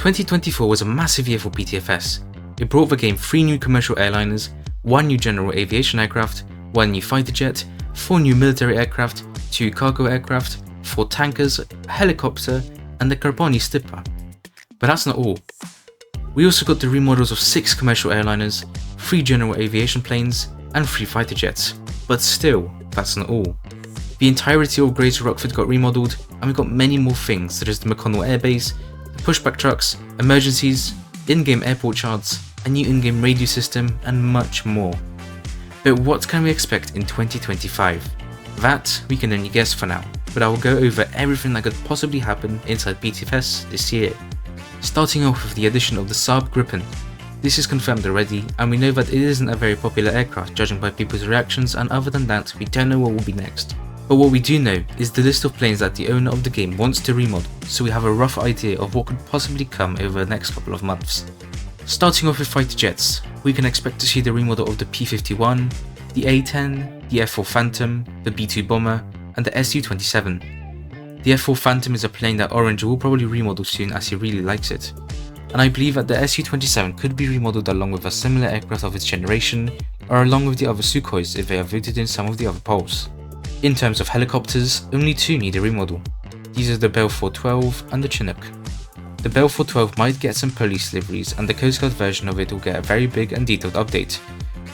2024 was a massive year for PTFS. It brought the game 3 new commercial airliners, 1 new general aviation aircraft, 1 new fighter jet, 4 new military aircraft, 2 cargo aircraft, 4 tankers, a helicopter, and the Carboni Stipper. But that's not all. We also got the remodels of 6 commercial airliners, 3 general aviation planes, and 3 fighter jets. But still, that's not all. The entirety of Greater Rockford got remodeled, and we got many more things such as the McConnell Air Base, the pushback trucks, emergencies, in-game airport charts, a new in-game radio system, and much more. But what can we expect in 2025? That we can only guess for now, but I will go over everything that could possibly happen inside PTFS this year. Starting off with the addition of the Saab Gripen. This is confirmed already, and we know that it isn't a very popular aircraft judging by people's reactions, and other than that we don't know what will be next. But what we do know is the list of planes that the owner of the game wants to remodel, so we have a rough idea of what could possibly come over the next couple of months. Starting off with fighter jets, we can expect to see the remodel of the P-51, the A-10, the F-4 Phantom, the B-2 Bomber, and the Su-27. The F-4 Phantom is a plane that Orange will probably remodel soon as he really likes it. And I believe that the Su-27 could be remodeled along with a similar aircraft of its generation, or along with the other Sukhois if they are voted in some of the other polls. In terms of helicopters, only 2 need a remodel. These are the Bell 412 and the Chinook. The Bell 412 might get some police liveries, and the Coast Guard version of it will get a very big and detailed update.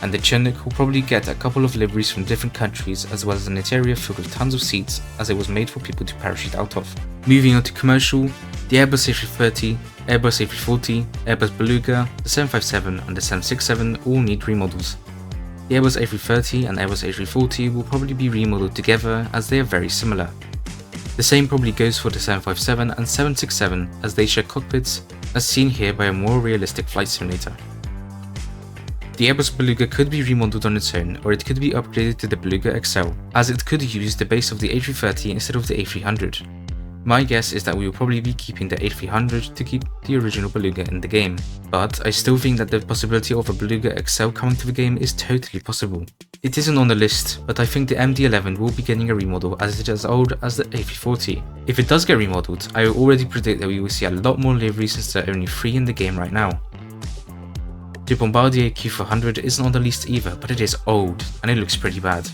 And the Chinook will probably get a couple of liveries from different countries, as well as an interior filled with tons of seats, as it was made for people to parachute out of. Moving on to commercial, the Airbus A330, Airbus A340, Airbus Beluga, the 757 and the 767 all need remodels. The Airbus A330 and Airbus A340 will probably be remodeled together as they are very similar. The same probably goes for the 757 and 767 as they share cockpits, as seen here by a more realistic flight simulator. The Airbus Beluga could be remodeled on its own, or it could be upgraded to the Beluga XL, as it could use the base of the A330 instead of the A300. My guess is that we will probably be keeping the A300 to keep the original Beluga in the game, but I still think that the possibility of a Beluga XL coming to the game is totally possible. It isn't on the list, but I think the MD-11 will be getting a remodel as it is as old as the A340. If it does get remodeled, I will already predict that we will see a lot more liveries since there are only 3 in the game right now. The Bombardier Q400 isn't on the list either, but it is old, and it looks pretty bad.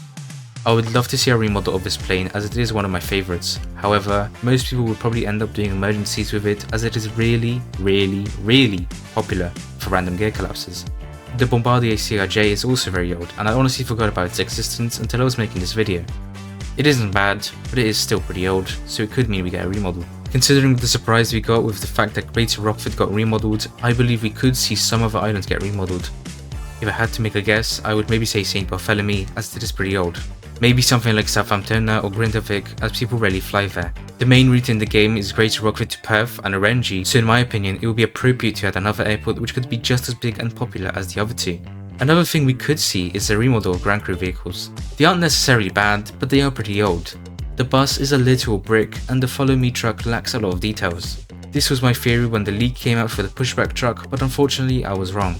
I would love to see a remodel of this plane as it is one of my favourites. However, most people will probably end up doing emergencies with it as it is really popular for random gear collapses. The Bombardier CRJ is also very old, and I honestly forgot about its existence until I was making this video. It isn't bad, but it is still pretty old, so it could mean we get a remodel. Considering the surprise we got with the fact that Greater Rockford got remodeled, I believe we could see some other islands get remodeled. If I had to make a guess, I would maybe say St. Barthélemy as it is pretty old. Maybe something like Southampton or Grindavik as people rarely fly there. The main route in the game is Greater Rockford to Perth and Orangi, so in my opinion it would be appropriate to add another airport which could be just as big and popular as the other 2. Another thing we could see is the remodel of Grand Crew vehicles. They aren't necessarily bad, but they are pretty old. The bus is a literal brick and the Follow Me truck lacks a lot of details. This was my theory when the leak came out for the pushback truck, but unfortunately I was wrong.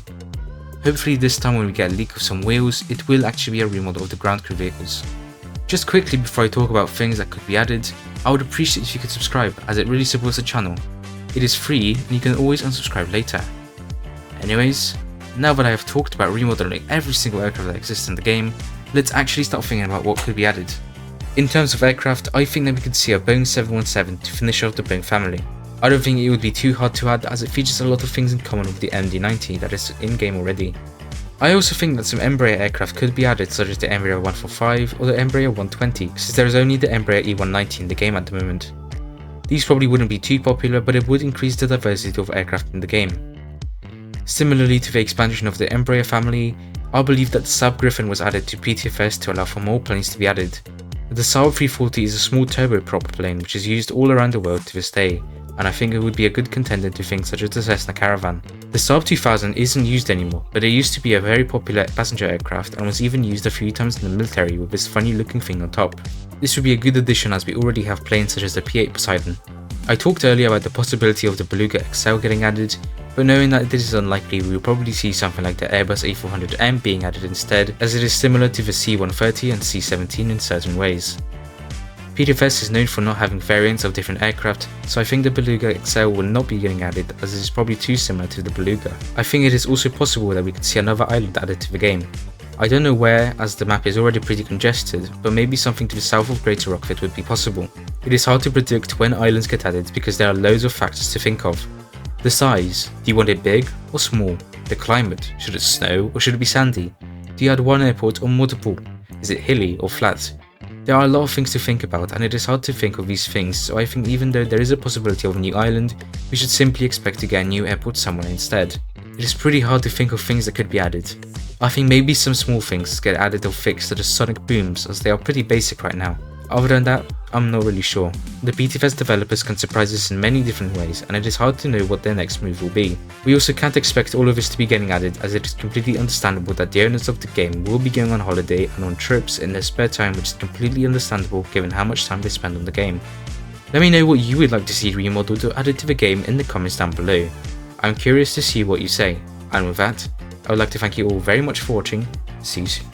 Hopefully this time when we get a leak of some wheels, it will actually be a remodel of the ground crew vehicles. Just quickly before I talk about things that could be added, I would appreciate if you could subscribe as it really supports the channel. It is free and you can always unsubscribe later. Anyways, now that I have talked about remodeling every single aircraft that exists in the game, let's actually start thinking about what could be added. In terms of aircraft, I think that we could see a Boeing 717 to finish off the Boeing family. I don't think it would be too hard to add as it features a lot of things in common with the MD-90 that is in game already. I also think that some Embraer aircraft could be added such as the Embraer 145 or the Embraer 120 since there is only the Embraer E190 in the game at the moment. These probably wouldn't be too popular, but it would increase the diversity of aircraft in the game. Similarly to the expansion of the Embraer family, I believe that the Saab Gripen was added to PTFS to allow for more planes to be added. The Saab 340 is a small turboprop plane which is used all around the world to this day, and I think it would be a good contender to things such as the Cessna Caravan. The Saab 2000 isn't used anymore, but it used to be a very popular passenger aircraft and was even used a few times in the military with this funny looking thing on top. This would be a good addition as we already have planes such as the P-8 Poseidon. I talked earlier about the possibility of the Beluga XL getting added, but knowing that this is unlikely, we will probably see something like the Airbus A400M being added instead, as it is similar to the C-130 and C-17 in certain ways. PTFS is known for not having variants of different aircraft, so I think the Beluga XL will not be getting added as it is probably too similar to the Beluga. I think it is also possible that we could see another island added to the game. I don't know where, as the map is already pretty congested, but maybe something to the south of Greater Rockford would be possible. It is hard to predict when islands get added because there are loads of factors to think of. The size, do you want it big or small? The climate, should it snow or should it be sandy? Do you add one airport or multiple? Is it hilly or flat? There are a lot of things to think about and it is hard to think of these things, so I think even though there is a possibility of a new island, we should simply expect to get a new airport somewhere instead. It is pretty hard to think of things that could be added. I think maybe some small things get added or fixed such as sonic booms as they are pretty basic right now. Other than that, I'm not really sure. The PTFS developers can surprise us in many different ways and it is hard to know what their next move will be. We also can't expect all of this to be getting added as it is completely understandable that the owners of the game will be going on holiday and on trips in their spare time, which is completely understandable given how much time they spend on the game. Let me know what you would like to see remodeled or added to the game in the comments down below. I'm curious to see what you say, and with that, I would like to thank you all very much for watching. See you soon.